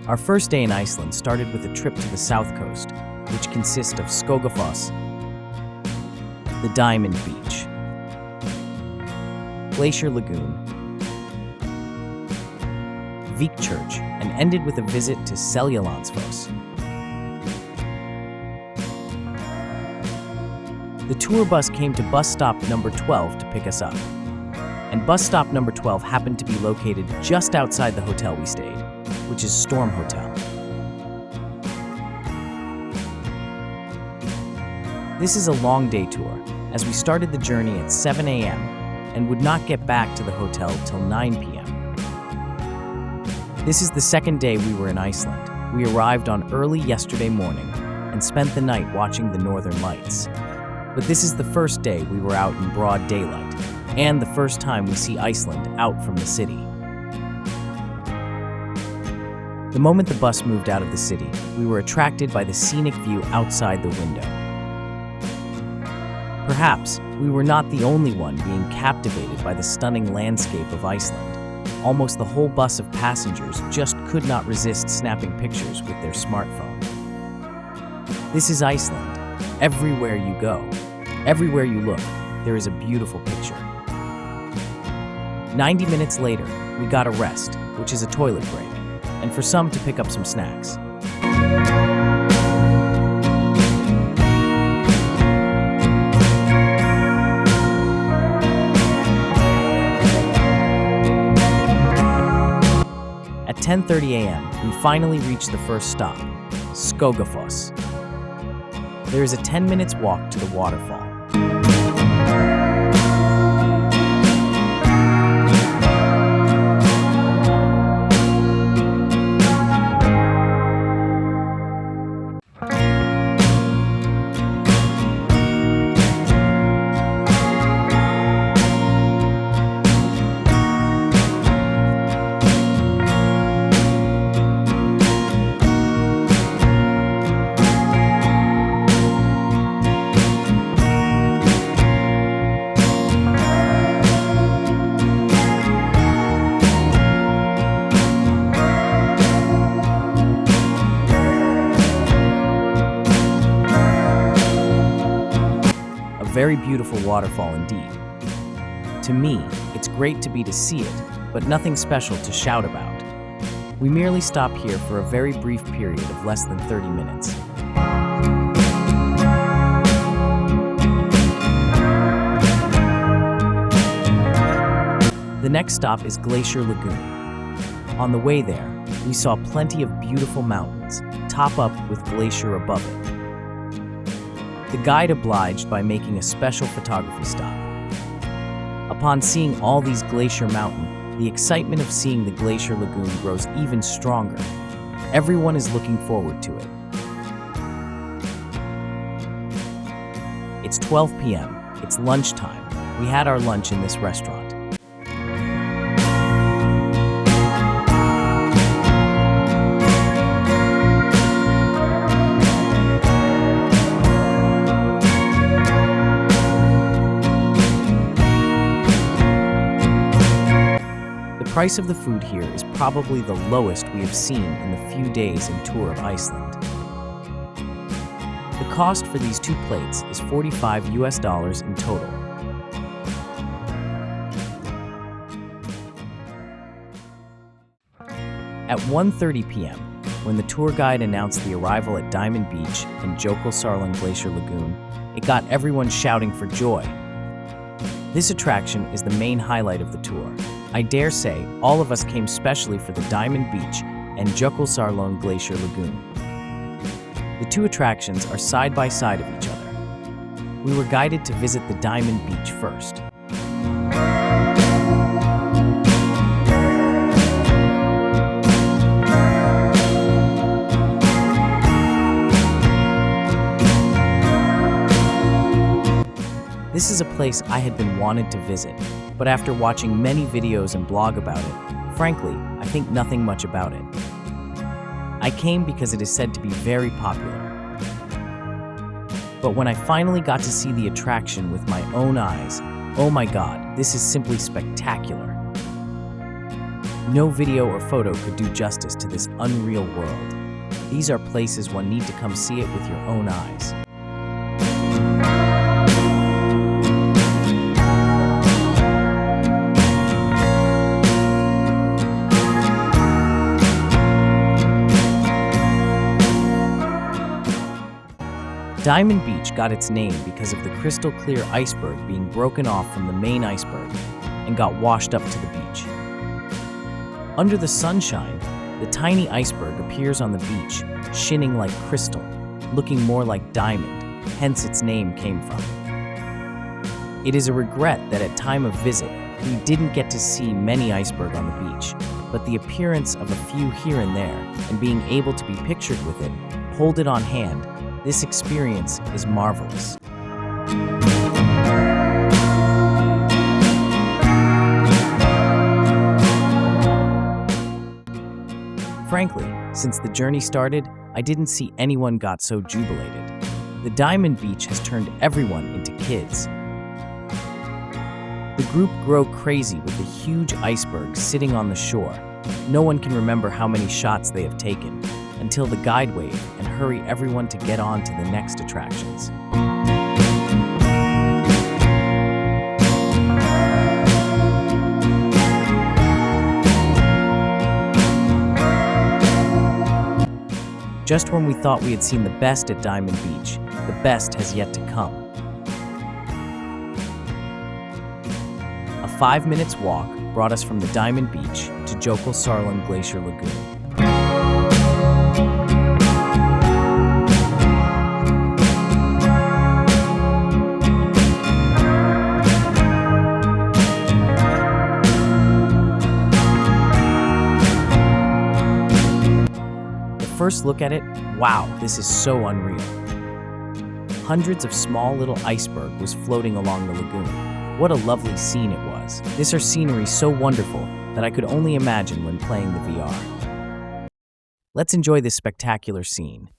Our first day in Iceland started with a trip to the south coast, which consists of Skógafoss, the Diamond Beach, Glacier Lagoon, Vik Church, and ended with a visit to Seljalandsfoss. The tour bus came to bus stop number 12 to pick us up, and bus stop number 12 happened to be located just outside the hotel we stayed, which is Storm Hotel. This is a long day tour, as we started the journey at 7 a.m. and would not get back to the hotel till 9 p.m. This is the second day we were in Iceland. We arrived on early yesterday morning and spent the night watching the northern lights. But this is the first day we were out in broad daylight, and the first time we see Iceland out from the city. The moment the bus moved out of the city, we were attracted by the scenic view outside the window. Perhaps we were not the only one being captivated by the stunning landscape of Iceland. Almost the whole bus of passengers just could not resist snapping pictures with their smartphone. This is Iceland. Everywhere you go, everywhere you look, there is a beautiful picture. 90 minutes later, we got a rest, which is a toilet break, and for some to pick up some snacks. At 10:30 a.m., we finally reached the first stop, Skógafoss. There is a 10 minutes walk to the waterfall. Very beautiful waterfall indeed. To me, it's great to see it, but nothing special to shout about. We merely stop here for a very brief period of less than 30 minutes. The next stop is Glacier Lagoon. On the way there, we saw plenty of beautiful mountains, top up with glacier above it. The guide obliged by making a special photography stop. Upon seeing all these glacier mountains, the excitement of seeing the Glacier Lagoon grows even stronger. Everyone is looking forward to it. It's 12 p.m. It's lunchtime. We had our lunch in this restaurant. The price of the food here is probably the lowest we have seen in the few days in tour of Iceland. The cost for these two plates is $45 in total. At 1:30 p.m., when the tour guide announced the arrival at Diamond Beach and Jökulsárlón Glacier Lagoon, it got everyone shouting for joy. This attraction is the main highlight of the tour. I dare say all of us came specially for the Diamond Beach and Jökulsárlón Glacier Lagoon. The two attractions are side by side of each other. We were guided to visit the Diamond Beach first. This is a place I had been wanted to visit, but after watching many videos and blog about it, frankly, I think nothing much about it. I came because it is said to be very popular. But when I finally got to see the attraction with my own eyes, oh my God, this is simply spectacular. No video or photo could do justice to this unreal world. These are places one need to come see it with your own eyes. Diamond Beach got its name because of the crystal clear iceberg being broken off from the main iceberg and got washed up to the beach. Under the sunshine, the tiny iceberg appears on the beach, shining like crystal, looking more like diamond, hence its name came from. It is a regret that at time of visit, we didn't get to see many iceberg on the beach, but the appearance of a few here and there, and being able to be pictured with it, hold it on hand, this experience is marvelous. Frankly, since the journey started, I didn't see anyone got so jubilated. The Diamond Beach has turned everyone into kids. The group grow crazy with the huge iceberg sitting on the shore. No one can remember how many shots they have taken, until the guide wave and hurry everyone to get on to the next attractions. Just when we thought we had seen the best at Diamond Beach, the best has yet to come. A 5 minutes walk brought us from the Diamond Beach to Jökulsárlón Glacier Lagoon. First look at it, wow, this is so unreal. Hundreds of small little iceberg was floating along the lagoon. What a lovely scene it was. This are scenery so wonderful that I could only imagine when playing the VR. Let's enjoy this spectacular scene.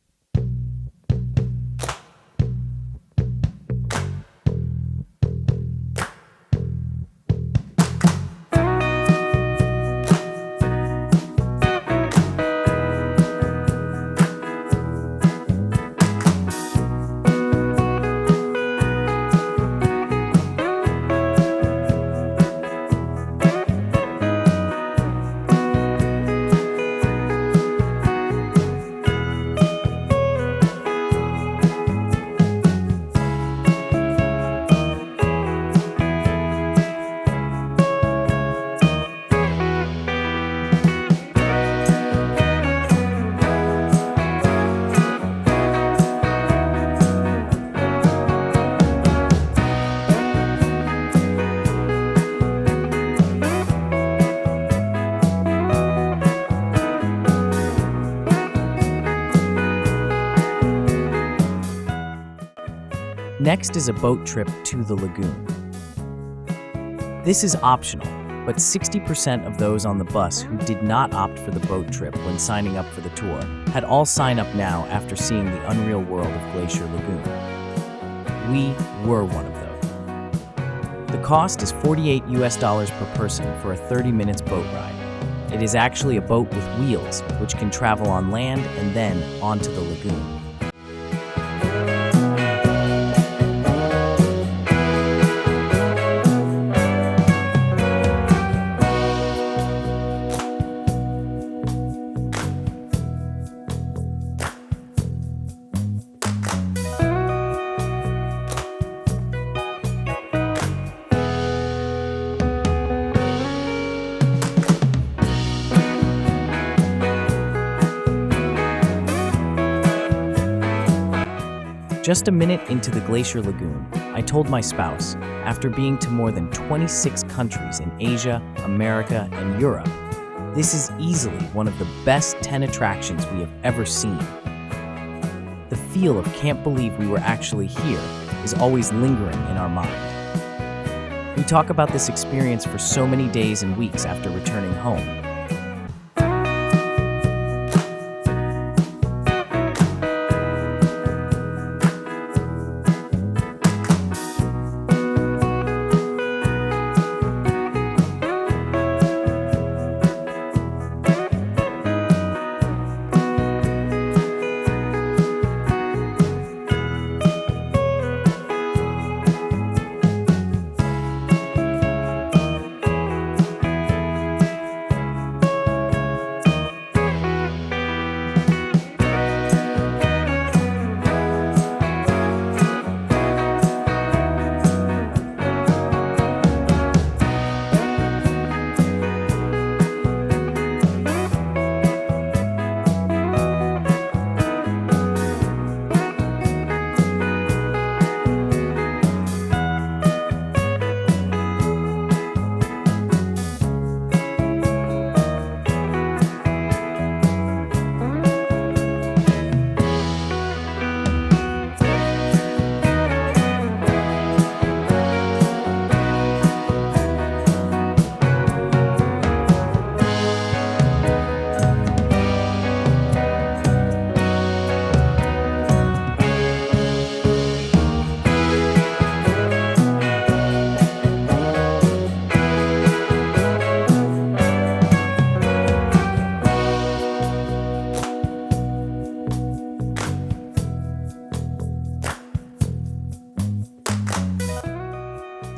Next is a boat trip to the lagoon. This is optional, but 60% of those on the bus who did not opt for the boat trip when signing up for the tour had all signed up now after seeing the unreal world of Glacier Lagoon. We were one of those. The cost is $48 per person for a 30 minutes boat ride. It is actually a boat with wheels, which can travel on land and then onto the lagoon. Just a minute into the Glacier Lagoon, I told my spouse, after being to more than 26 countries in Asia, America, and Europe, this is easily one of the best 10 attractions we have ever seen. The feel of can't believe we were actually here is always lingering in our mind. We talk about this experience for so many days and weeks after returning home.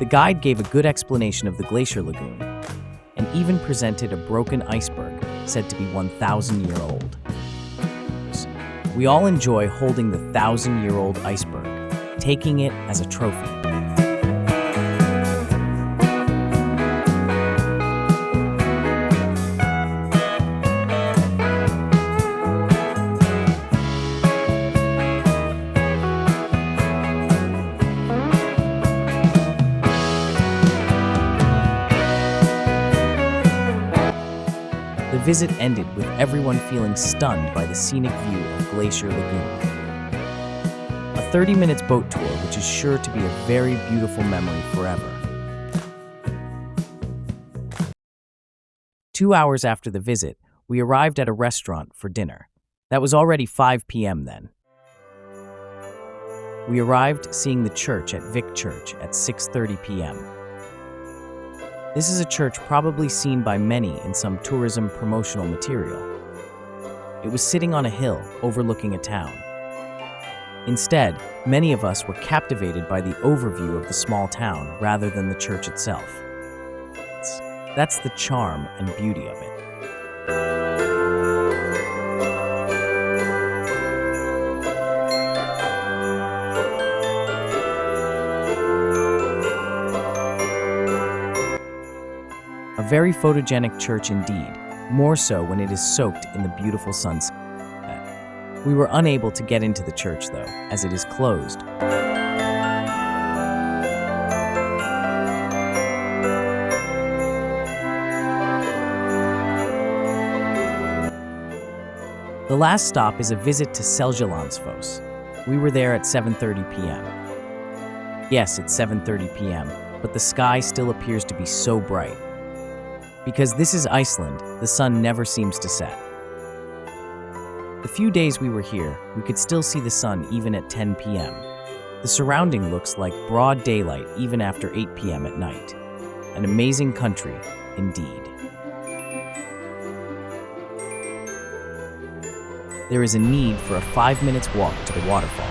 The guide gave a good explanation of the glacier lagoon and even presented a broken iceberg said to be 1,000-year-old. We all enjoy holding the 1,000-year-old iceberg, taking it as a trophy. The visit ended with everyone feeling stunned by the scenic view of Glacier Lagoon. A 30 minutes boat tour which is sure to be a very beautiful memory forever. 2 hours after the visit, we arrived at a restaurant for dinner. That was already 5 p.m. then. We arrived seeing the church at Vic Church at 6:30 p.m. This is a church probably seen by many in some tourism promotional material. It was sitting on a hill overlooking a town. Instead, many of us were captivated by the overview of the small town rather than the church itself. That's the charm and beauty of it. A very photogenic church indeed, more so when it is soaked in the beautiful sunset. We were unable to get into the church though, as it is closed. The last stop is a visit to Seljalandsfoss. We were there at 7:30 p.m. Yes, it's 7:30 p.m., but the sky still appears to be so bright. Because this is Iceland, the sun never seems to set. The few days we were here, we could still see the sun even at 10 p.m. The surrounding looks like broad daylight even after 8 p.m. at night. An amazing country, indeed. There is a need for a 5 minutes walk to the waterfall.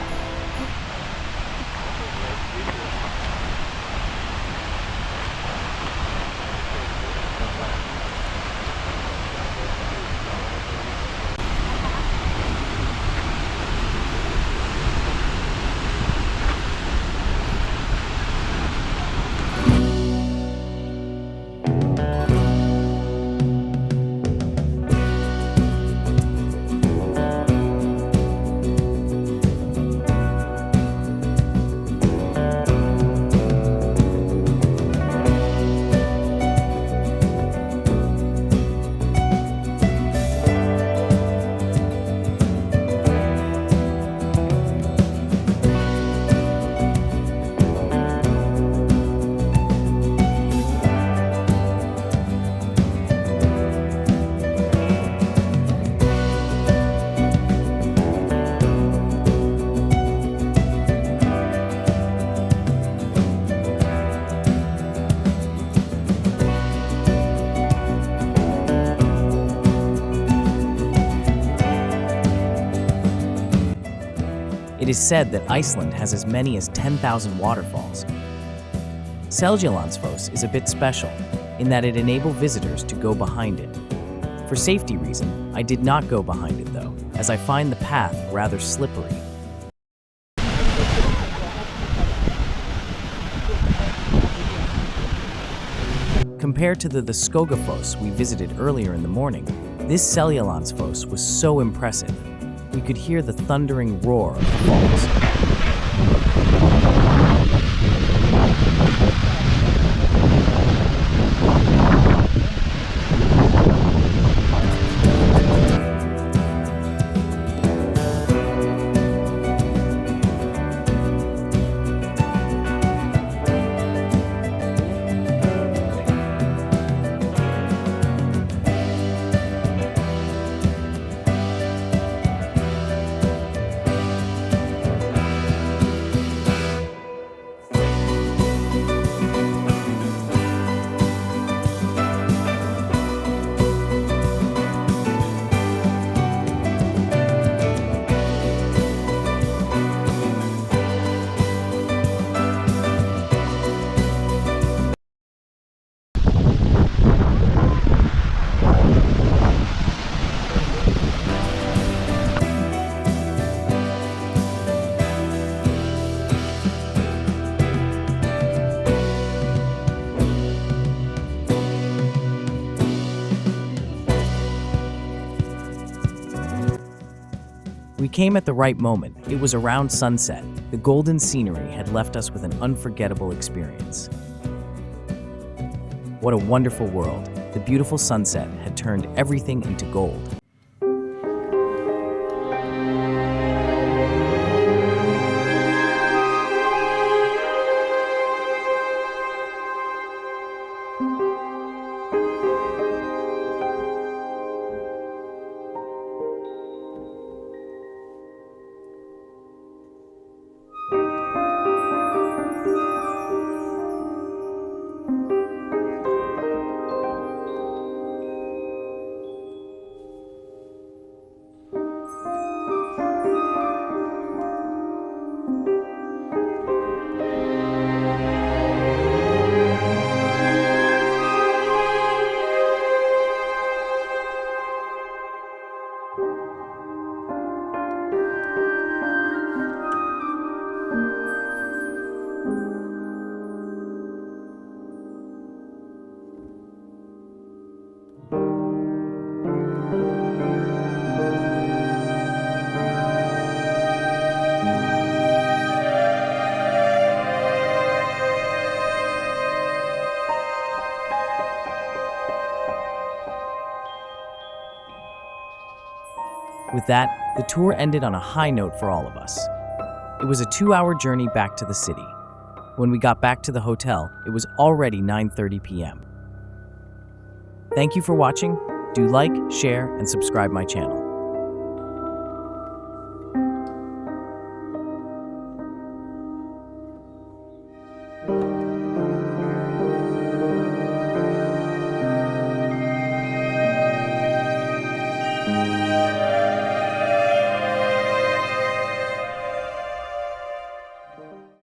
It is said that Iceland has as many as 10,000 waterfalls. Seljalandsfoss is a bit special in that it enables visitors to go behind it. For safety reason, I did not go behind it though, as I find the path rather slippery. Compared to the Skógafoss we visited earlier in the morning, this Seljalandsfoss was so impressive. We could hear the thundering roar of the falls. We came at the right moment. It was around sunset. The golden scenery had left us with an unforgettable experience. What a wonderful world. The beautiful sunset had turned everything into gold. With that, the tour ended on a high note for all of us. It was a 2-hour journey back to the city. When we got back to the hotel, it was already 9:30 p.m. Thank you for watching. Do like, share, and subscribe my channel.